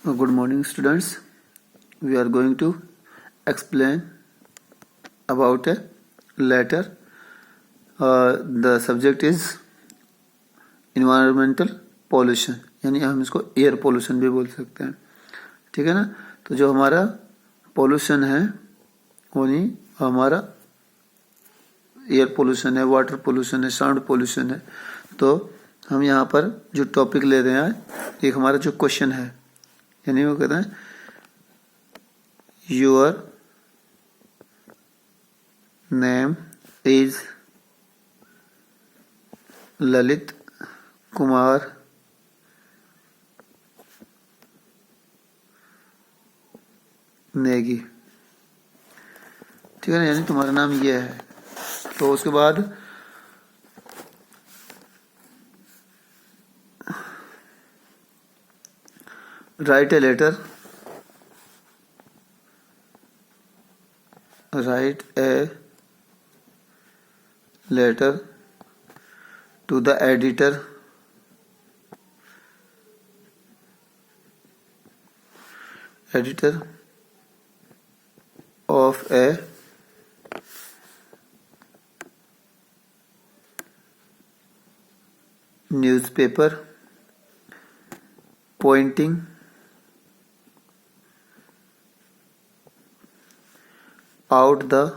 Good morning, students. We are going to explain about a letter. The subject is environmental pollution, यानी हम इसको air pollution भी बोल सकते हैं. ठीक है ना. तो जो हमारा पोल्यूशन है वो नहीं, हमारा एयर पोल्यूशन है, वाटर पोल्यूशन है, साउंड पोल्यूशन है. तो हम यहाँ पर जो टॉपिक ले रहे हैं, एक हमारा जो क्वेश्चन है, यानी वो कहते हैं your name is Lalit Kumar Negi. ठीक है ना, यानी तुम्हारा नाम ये है. तो उसके बाद write a letter to the editor of a newspaper pointing out the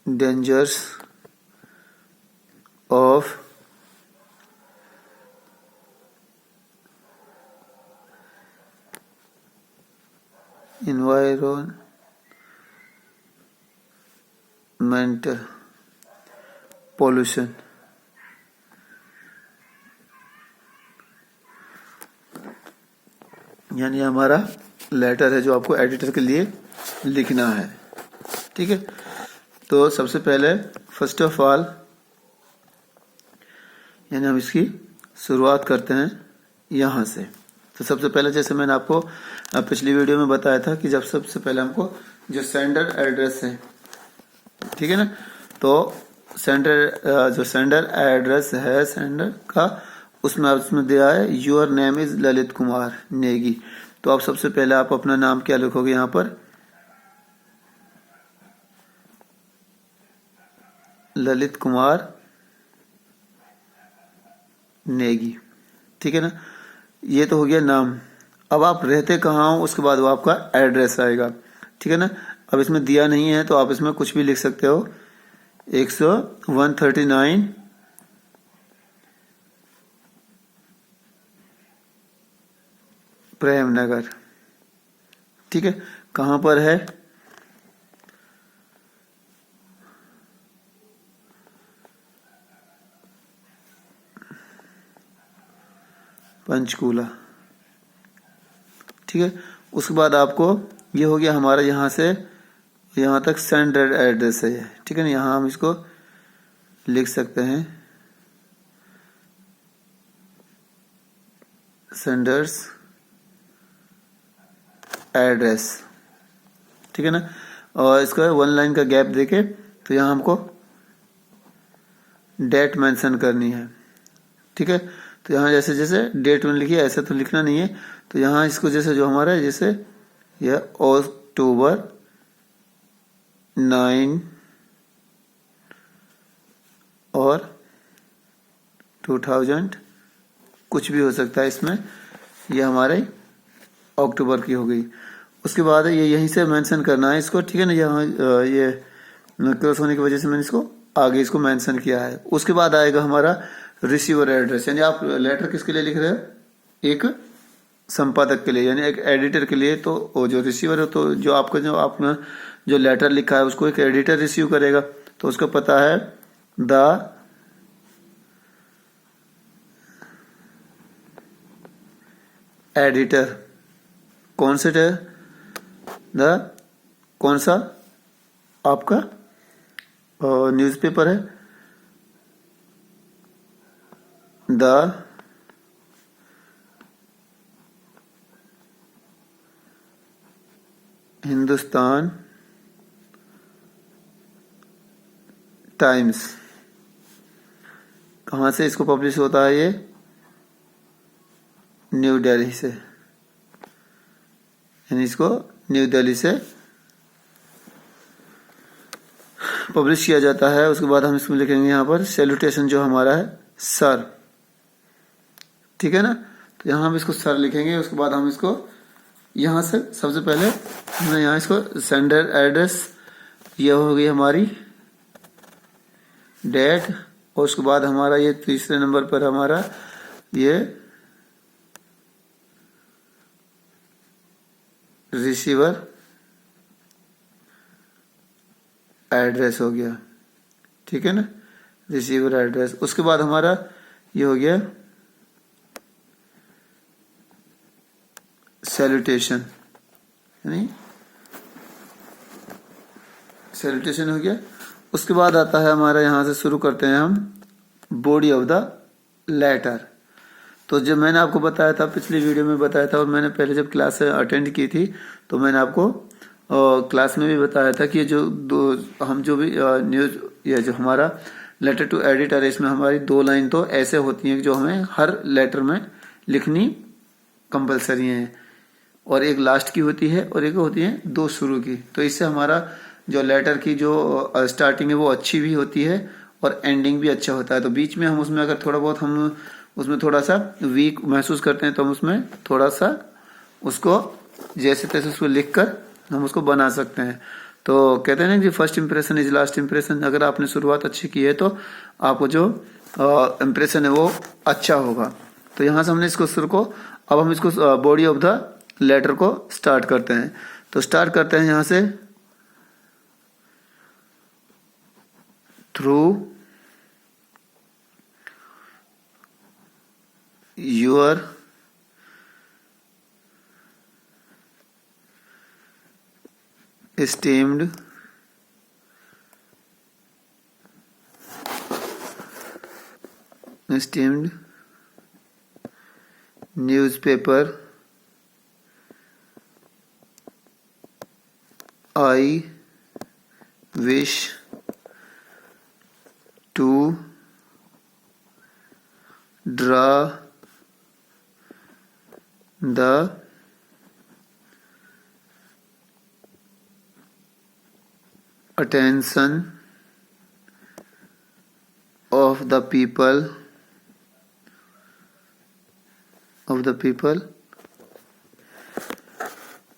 dangers of environmental pollution. यानी हमारा लेटर है जो आपको एडिटर के लिए लिखना है. ठीक है. तो सबसे पहले फर्स्ट ऑफ ऑल यानी हम इसकी शुरुआत करते हैं यहाँ से. तो सबसे पहले जैसे मैंने आपको पिछली वीडियो में बताया था कि जब सबसे पहले हमको जो सेंडर एड्रेस है, ठीक है ना, तो जो सेंडर एड्रेस है सेंडर का, उसमें दिया है your name is Lalit Kumar Negi. तो आप सबसे पहले आप अपना नाम क्या लिखोगे यहाँ पर, ललित कुमार नेगी. ठीक है ना. ये तो हो गया नाम. अब आप रहते कहाँ हो उसके बाद वो आपका एड्रेस आएगा. ठीक है ना. अब इसमें दिया नहीं है तो आप इसमें कुछ भी लिख सकते हो. 139 प्रेमनगर. ठीक है. कहाँ पर है, पंचकूला. ठीक है. उसके बाद आपको ये हो गया हमारा यहाँ से यहाँ तक सेंडर एड्रेस है. ठीक है ना. यहाँ हम इसको लिख सकते हैं सेंडर्स एड्रेस. ठीक है ना. और इसका 1 लाइन का गैप देके तो यहाँ हमको डेट मेंशन करनी है. ठीक है. तो यहाँ जैसे जैसे डेट में लिखिए, ऐसा तो लिखना नहीं है. तो यहाँ इसको जैसे जो हमारा है, जैसे यह अक्टूबर 9 और 2000 कुछ भी हो सकता है इसमें. यह हमारे अक्टूबर की हो गई. उसके बाद ये यहीं से मेंशन करना है इसको. ठीक है ना. यहाँ ये क्रॉस होने की वजह से मैंने इसको आगे इसको मेंशन किया है. उसके बाद आएगा हमारा रिसीवर एड्रेस. यानी आप लेटर किसके लिए लिख रहे हो, एक संपादक के लिए, यानी एक एडिटर के लिए. तो वो जो रिसीवर है, तो जो आपने जो लेटर लिखा है उसको एक एडिटर रिसीव करेगा. तो उसका पता है द एडिटर. कौन से है कौन सा आपका न्यूज़पेपर है, द हिंदुस्तान टाइम्स. कहाँ से इसको पब्लिश होता है? ये न्यू दिल्ली से, यानी इसको न्यू दिल्ली से पब्लिश किया जाता है। उसके बाद हम इसमें लिखेंगे यहाँ पर सैल्यूटेशन जो हमारा है सर, ठीक है ना। तो यहाँ हम इसको सर लिखेंगे। उसके बाद हम इसको यहाँ से सबसे पहले हमने यहाँ इसको सेंडर एड्रेस, यह हो गई हमारी डेट, और उसके बाद हमारा ये तीसरे नंबर पर हमारा ये रिसीवर एड्रेस हो गया, ठीक है ना, रिसीवर एड्रेस। उसके बाद हमारा ये हो गया सैल्यूटेशन, यानी सैल्यूटेशन हो गया। उसके बाद आता है हमारा, यहाँ से शुरू करते हैं हम बॉडी ऑफ द लेटर। तो जब मैंने आपको बताया था, पिछली वीडियो में बताया था, और मैंने पहले जब क्लास अटेंड की थी तो मैंने आपको क्लास में भी बताया था कि हम जो भी न्यूज, ये जो हमारा लेटर टू एडिटर है, इसमें हमारी 2 लाइन तो ऐसे होती हैं जो हमें हर लेटर में लिखनी कंपलसरी है, और एक लास्ट की होती है और एक होती है 2 शुरू की। तो इससे हमारा जो लेटर की जो स्टार्टिंग है वो अच्छी भी होती है और एंडिंग भी अच्छा होता है। तो बीच में हम उसमें अगर थोड़ा बहुत हम उसमें थोड़ा सा वीक महसूस करते हैं तो हम उसमें थोड़ा सा उसको जैसे तैसे उसको लिख कर हम उसको बना सकते हैं। तो कहते हैं ना कि first impression is last impression. अगर आपने शुरुआत अच्छी की है तो आपको जो इंप्रेशन है वो अच्छा होगा। तो यहाँ से हमने इसको शुरू को, अब हम इसको बॉडी ऑफ द लेटर को स्टार्ट करते हैं। तो स्टार्ट करते हैं यहाँ से, through your esteemed newspaper, I wish to draw the attention of the people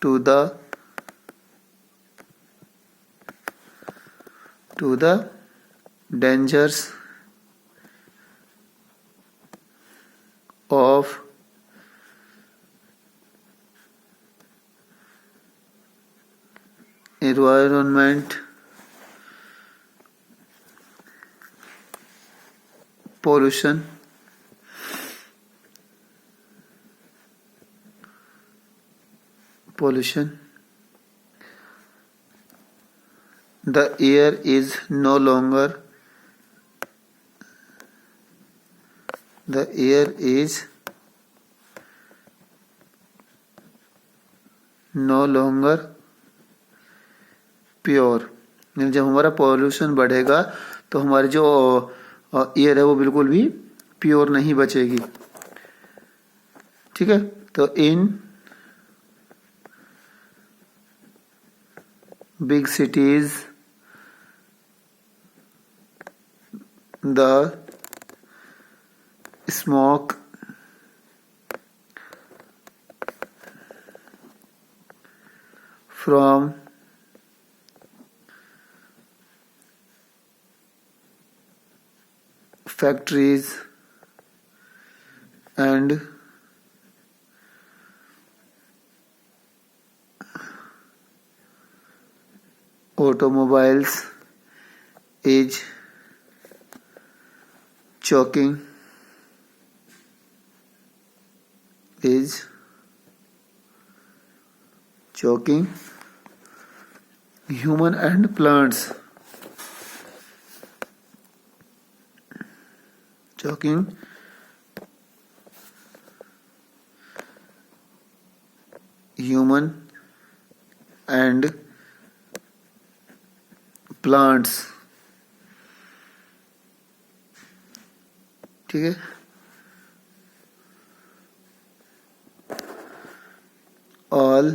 to the dangers of environment, pollution, the air is no longer pure. जब हमारा पॉल्यूशन बढ़ेगा तो हमारी जो एयर है वो बिल्कुल भी प्योर नहीं बचेगी, ठीक है। तो in big cities the smoke from factories and automobiles is choking human and plants, choking human and plants ठीक है। All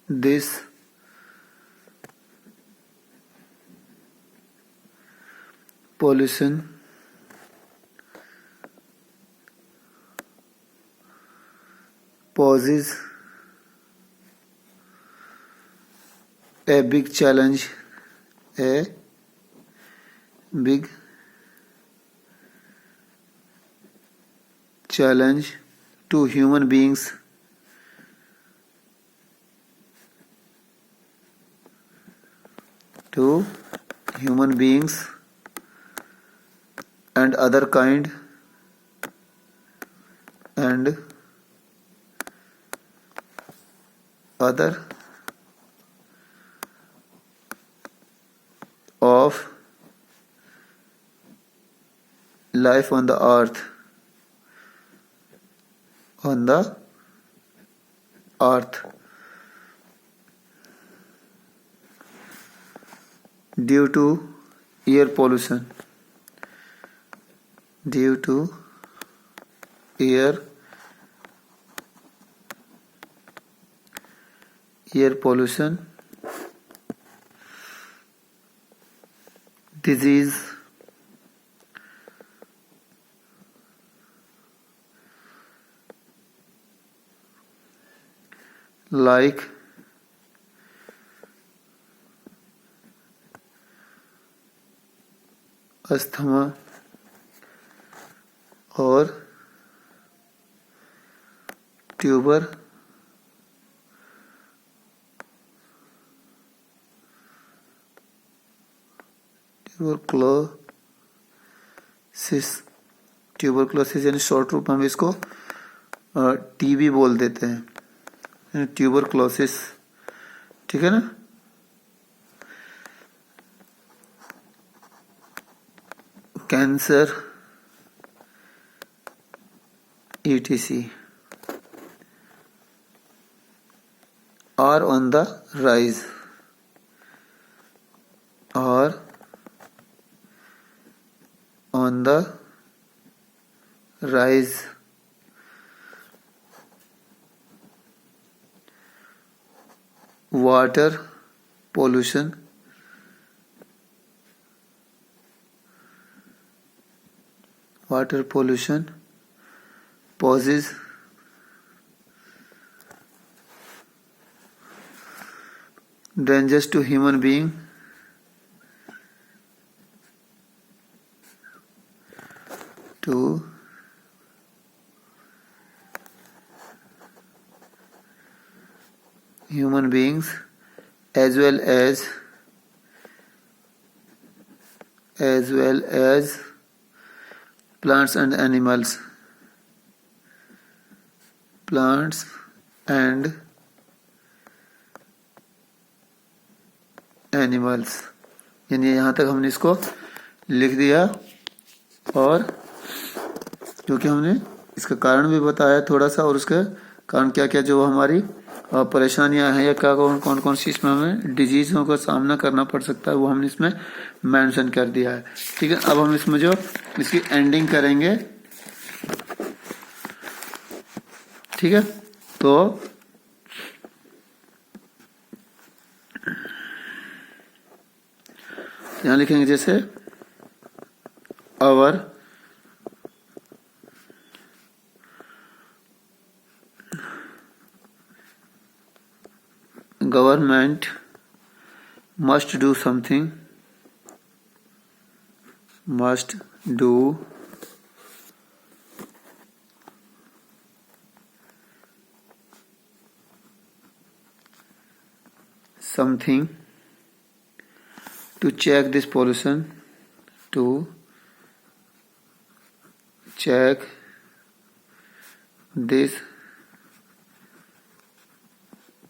this pollution poses a big challenge to human beings and other kind of life on the earth due to air pollution disease like asthma और tuberculosis यानी short रूप में हम इसको TB बोल देते हैं, ट्यूबरक्लोसिस, ठीक है ना। Cancer etc are on the rise water pollution poses dangers to human being as well as plants and animals यानी यहाँ तक हमने इसको लिख दिया, और क्योंकि हमने इसका कारण भी बताया थोड़ा सा, और उसके कारण क्या क्या जो हमारी परेशानियां हैं या क्या कौन कौन सी इसमें हमें डिजीजों का सामना करना पड़ सकता है वो हमने इसमें मेंशन कर दिया है। ठीक है, अब हम इसमें जो इसकी एंडिंग करेंगे, ठीक है, तो यहां लिखेंगे जैसे our government must do something to check this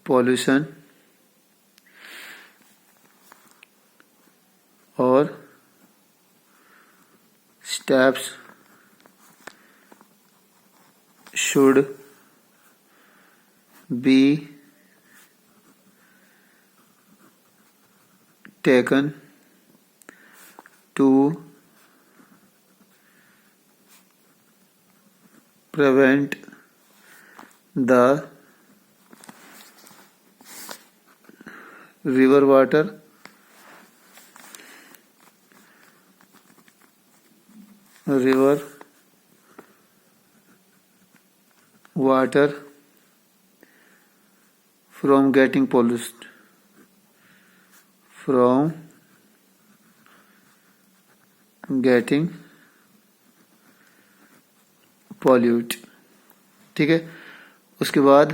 pollution, और steps should be taken to prevent the river water from getting polluted, ठीक है। उसके बाद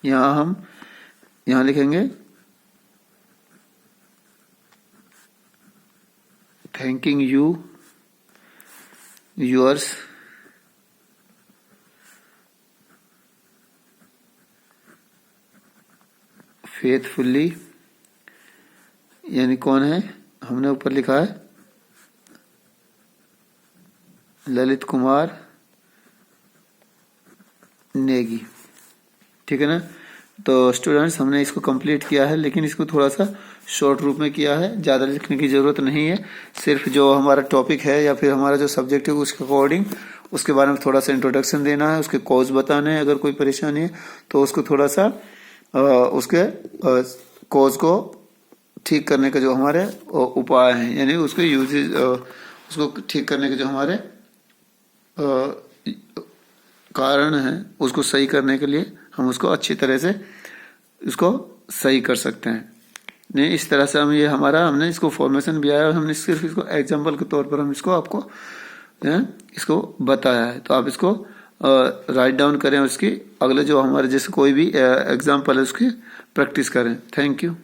यहाँ लिखेंगे thanking you yours faithfully, यानी कौन है, हमने ऊपर लिखा है ललित कुमार नेगी, ठीक है ना। तो स्टूडेंट्स हमने इसको कंप्लीट किया है, लेकिन इसको थोड़ा सा शॉर्ट रूप में किया है, ज़्यादा लिखने की ज़रूरत नहीं है। सिर्फ जो हमारा टॉपिक है या फिर हमारा जो सब्जेक्ट है उसके अकॉर्डिंग उसके बारे में थोड़ा सा इंट्रोडक्शन देना है, उसके कॉज बताने हैं। अगर कोई परेशानी है तो उसको थोड़ा सा उसके कॉज को ठीक करने का जो हमारे उपाय हैं, यानी उसके यूजेज, उसको ठीक करने के जो हमारे कारण है उसको सही करने के लिए हम उसको अच्छी तरह से इसको सही कर सकते हैं। नहीं, इस तरह से हम हमने इसको फॉर्मेशन भी आया और हमने सिर्फ इसको एग्जाम्पल के तौर पर हम इसको आपको इसको बताया है। तो आप इसको राइट डाउन करें, उसकी अगले जो हमारे जैसे कोई भी एग्जाम्पल है उसकी प्रैक्टिस करें। Thank you.